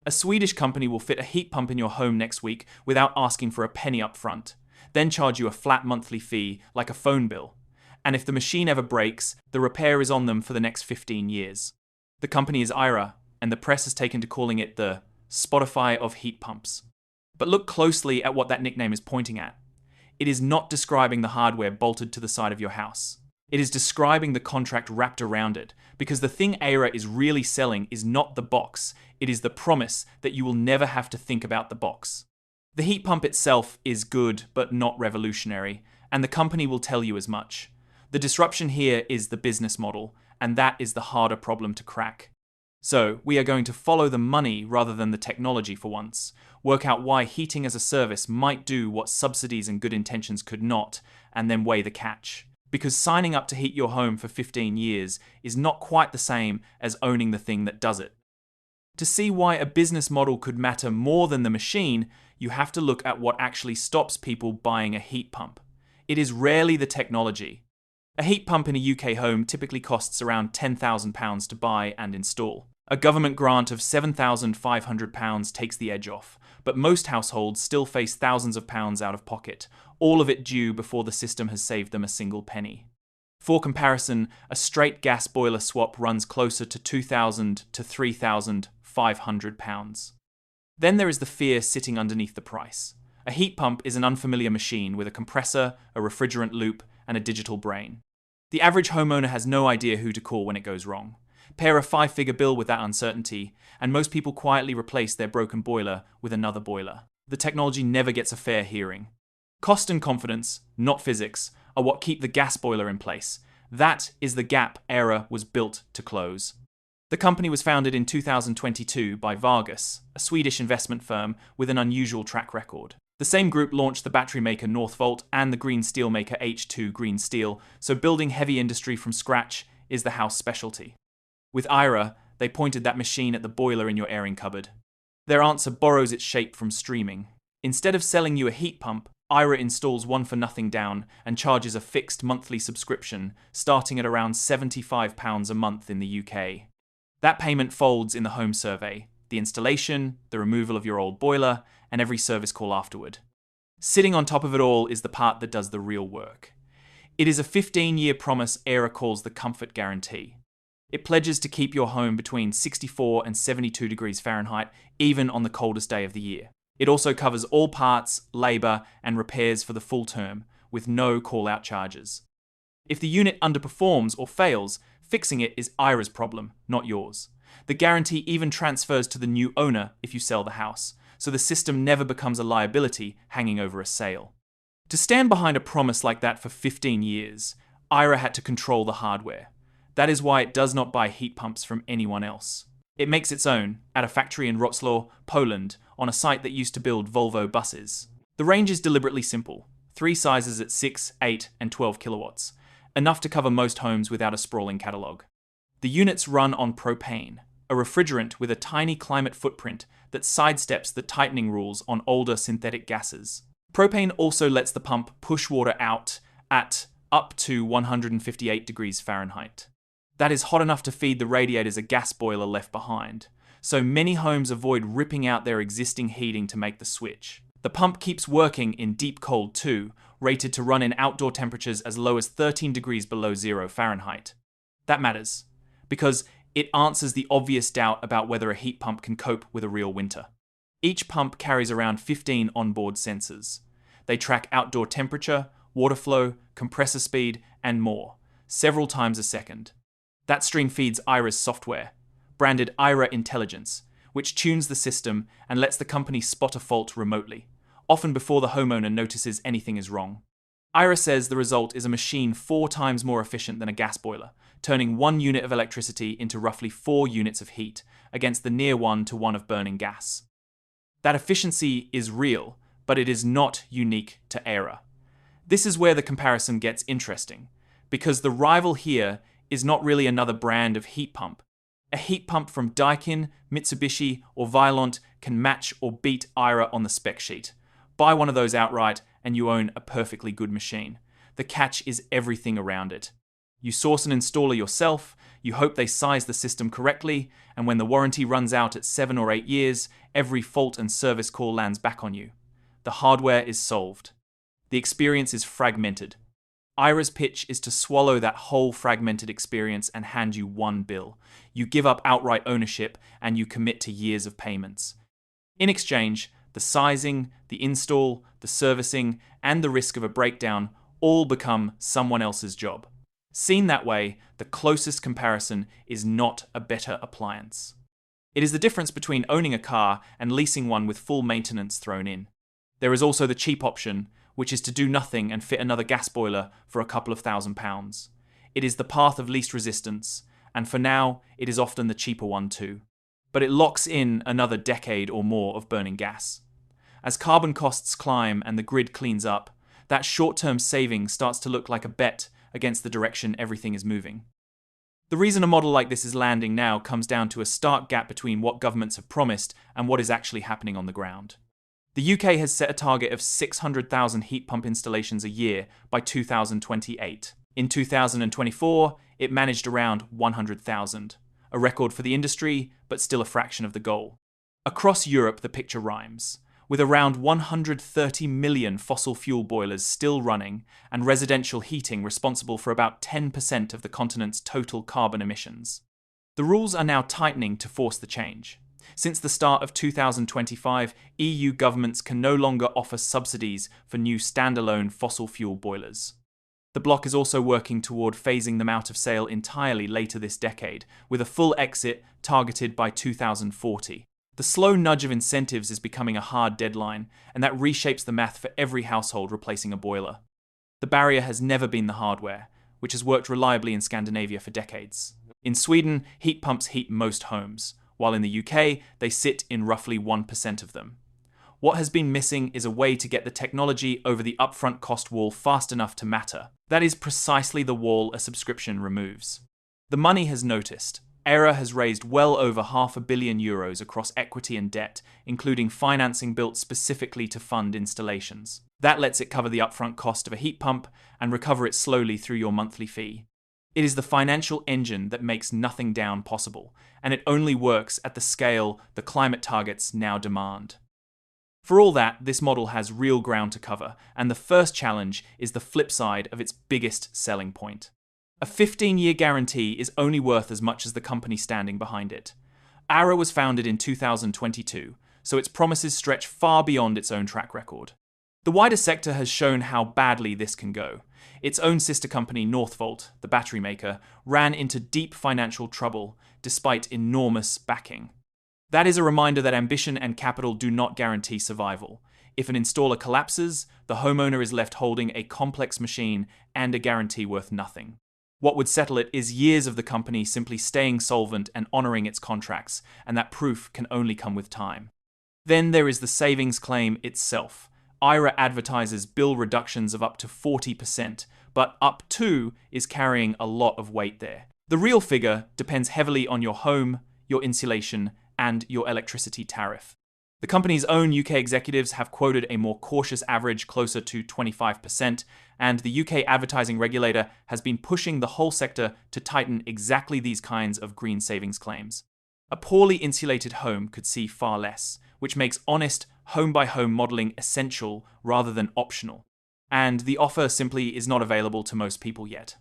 A Swedish company will fit a heat pump in your home next week without asking for a penny up front, then charge you a flat monthly fee like a phone bill. And if the machine ever breaks, the repair is on them for the next 15 years. The company is IRA, and the press has taken to calling it the Spotify of heat pumps. But look closely at what that nickname is pointing at. It is not describing the hardware bolted to the side of your house. It is describing the contract wrapped around it, because the thing IRA is really selling is not the box, it is the promise that you will never have to think about the box. The heat pump itself is good but not revolutionary, and the company will tell you as much. The disruption here is the business model, and that is the harder problem to crack. So, we are going to follow the money rather than the technology for once, work out why heating as a service might do what subsidies and good intentions could not, and then weigh the catch. Because signing up to heat your home for 15 years is not quite the same as owning the thing that does it. To see why a business model could matter more than the machine, you have to look at what actually stops people buying a heat pump. It is rarely the technology. A heat pump in a UK home typically costs around £10,000 to buy and install. A government grant of £7,500 takes the edge off, but most households still face thousands of pounds out of pocket, all of it due before the system has saved them a single penny. For comparison, a straight gas boiler swap runs closer to £2,000 to £3,500. Then there is the fear sitting underneath the price. A heat pump is an unfamiliar machine with a compressor, a refrigerant loop, and a digital brain. The average homeowner has no idea who to call when it goes wrong. Pair a 5-figure bill with that uncertainty, and most people quietly replace their broken boiler with another boiler. The technology never gets a fair hearing. Cost and confidence, not physics, are what keep the gas boiler in place. That is the gap IRA was built to close. The company was founded in 2022 by Vargas, a Swedish investment firm with an unusual track record. The same group launched the battery maker Northvolt and the green steel maker H2 Green Steel, so building heavy industry from scratch is the house specialty. With IRA, they pointed that machine at the boiler in your airing cupboard. Their answer borrows its shape from streaming. Instead of selling you a heat pump, IRA installs one for nothing down and charges a fixed monthly subscription, starting at around £75 a month in the UK. That payment folds in the home survey, the installation, the removal of your old boiler, and every service call afterward. Sitting on top of it all is the part that does the real work. It is a 15-year promise IRA calls the comfort guarantee. It pledges to keep your home between 64 and 72 degrees Fahrenheit, even on the coldest day of the year. It also covers all parts, labour, and repairs for the full term, with no call-out charges. If the unit underperforms or fails, fixing it is IRA's problem, not yours. The guarantee even transfers to the new owner if you sell the house, so the system never becomes a liability hanging over a sale. To stand behind a promise like that for 15 years, IRA had to control the hardware. That is why it does not buy heat pumps from anyone else. It makes its own, at a factory in Wrocław, Poland, on a site that used to build Volvo buses. The range is deliberately simple, 3 sizes at 6, 8, and 12 kilowatts, enough to cover most homes without a sprawling catalogue. The units run on propane, a refrigerant with a tiny climate footprint that sidesteps the tightening rules on older synthetic gases. Propane also lets the pump push water out at up to 158 degrees Fahrenheit. That is hot enough to feed the radiators a gas boiler left behind, so many homes avoid ripping out their existing heating to make the switch. The pump keeps working in deep cold too, rated to run in outdoor temperatures as low as 13 degrees below 0 Fahrenheit. That matters, because it answers the obvious doubt about whether a heat pump can cope with a real winter. Each pump carries around 15 onboard sensors. They track outdoor temperature, water flow, compressor speed, and more, several times a second. That stream feeds IRA's software, branded IRA Intelligence, which tunes the system and lets the company spot a fault remotely, often before the homeowner notices anything is wrong. IRA says the result is a machine 4 times more efficient than a gas boiler, turning 1 unit of electricity into roughly 4 units of heat, against the near 1 to 1 of burning gas. That efficiency is real, but it is not unique to IRA. This is where the comparison gets interesting, because the rival here is not really another brand of heat pump. A heat pump from Daikin, Mitsubishi, or Vaillant can match or beat IRA on the spec sheet. Buy one of those outright and you own a perfectly good machine. The catch is everything around it. You source an installer yourself, You hope they size the system correctly, and when the warranty runs out at 7 or 8 years, every fault and service call lands back on you. The hardware is solved. The experience is fragmented. Aira's pitch is to swallow that whole fragmented experience and hand you one bill. You give up outright ownership and you commit to years of payments. In exchange, the sizing, the install, the servicing, and the risk of a breakdown all become someone else's job. Seen that way, the closest comparison is not a better appliance. It is the difference between owning a car and leasing one with full maintenance thrown in. There is also the cheap option, which is to do nothing and fit another gas boiler for a couple of £1,000s. It is the path of least resistance, and for now, it is often the cheaper one too. But it locks in another decade or more of burning gas. As carbon costs climb and the grid cleans up, that short-term saving starts to look like a bet against the direction everything is moving. The reason a model like this is landing now comes down to a stark gap between what governments have promised and what is actually happening on the ground. The UK has set a target of 600,000 heat pump installations a year by 2028. In 2024, it managed around 100,000, a record for the industry, but still a fraction of the goal. Across Europe, the picture rhymes, with around 130 million fossil fuel boilers still running and residential heating responsible for about 10% of the continent's total carbon emissions. The rules are now tightening to force the change. Since the start of 2025, EU governments can no longer offer subsidies for new standalone fossil fuel boilers. The bloc is also working toward phasing them out of sale entirely later this decade, with a full exit targeted by 2040. The slow nudge of incentives is becoming a hard deadline, and that reshapes the math for every household replacing a boiler. The barrier has never been the hardware, which has worked reliably in Scandinavia for decades. In Sweden, heat pumps heat most homes, while in the UK, they sit in roughly 1% of them. What has been missing is a way to get the technology over the upfront cost wall fast enough to matter. That is precisely the wall a subscription removes. The money has noticed. Aira has raised well over €500 million across equity and debt, including financing built specifically to fund installations. That lets it cover the upfront cost of a heat pump and recover it slowly through your monthly fee. It is the financial engine that makes nothing down possible, and it only works at the scale the climate targets now demand. For all that, this model has real ground to cover, and the first challenge is the flip side of its biggest selling point. A 15-year guarantee is only worth as much as the company standing behind it. Aira was founded in 2022, so its promises stretch far beyond its own track record. The wider sector has shown how badly this can go. Its own sister company, Northvolt, the battery maker, ran into deep financial trouble despite enormous backing. That is a reminder that ambition and capital do not guarantee survival. If an installer collapses, the homeowner is left holding a complex machine and a guarantee worth nothing. What would settle it is years of the company simply staying solvent and honouring its contracts, and that proof can only come with time. Then there is the savings claim itself. Aira advertises bill reductions of up to 40%, but up to is carrying a lot of weight there. The real figure depends heavily on your home, your insulation, and your electricity tariff. The company's own UK executives have quoted a more cautious average closer to 25%, and the UK advertising regulator has been pushing the whole sector to tighten exactly these kinds of green savings claims. A poorly insulated home could see far less, which makes honest home-by-home modelling essential rather than optional. And the offer simply is not available to most people yet.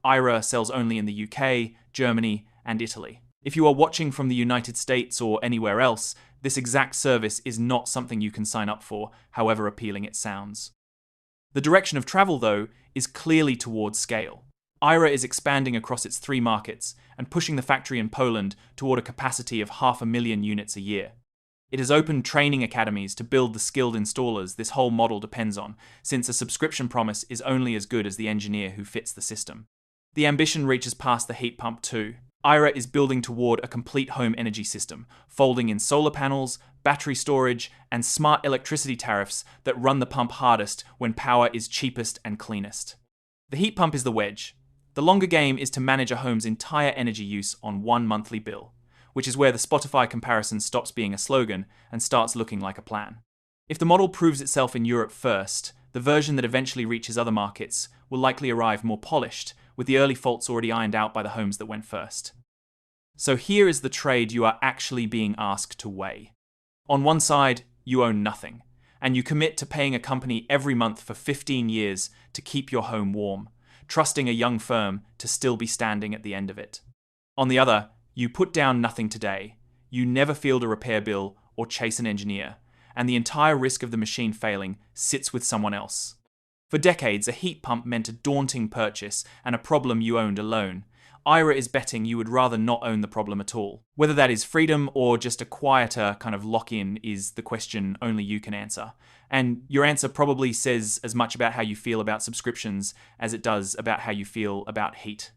Aira sells only in the UK, Germany, and Italy. If you are watching from the United States or anywhere else, this exact service is not something you can sign up for, however appealing it sounds. The direction of travel, though, is clearly towards scale. Aira is expanding across its 3 markets and pushing the factory in Poland toward a capacity of 500,000 units a year. It has opened training academies to build the skilled installers this whole model depends on, since a subscription promise is only as good as the engineer who fits the system. The ambition reaches past the heat pump too. Aira is building toward a complete home energy system, folding in solar panels, battery storage, and smart electricity tariffs that run the pump hardest when power is cheapest and cleanest. The heat pump is the wedge. The longer game is to manage a home's entire energy use on one monthly bill, which is where the Spotify comparison stops being a slogan and starts looking like a plan. If the model proves itself in Europe first, the version that eventually reaches other markets will likely arrive more polished, with the early faults already ironed out by the homes that went first. So here is the trade you are actually being asked to weigh. On one side, you own nothing, and you commit to paying a company every month for 15 years to keep your home warm, trusting a young firm to still be standing at the end of it. On the other, you put down nothing today, you never field a repair bill or chase an engineer, and the entire risk of the machine failing sits with someone else. For decades, a heat pump meant a daunting purchase and a problem you owned alone. Ira is betting you would rather not own the problem at all. Whether that is freedom or just a quieter kind of lock-in is the question only you can answer. And your answer probably says as much about how you feel about subscriptions as it does about how you feel about heat.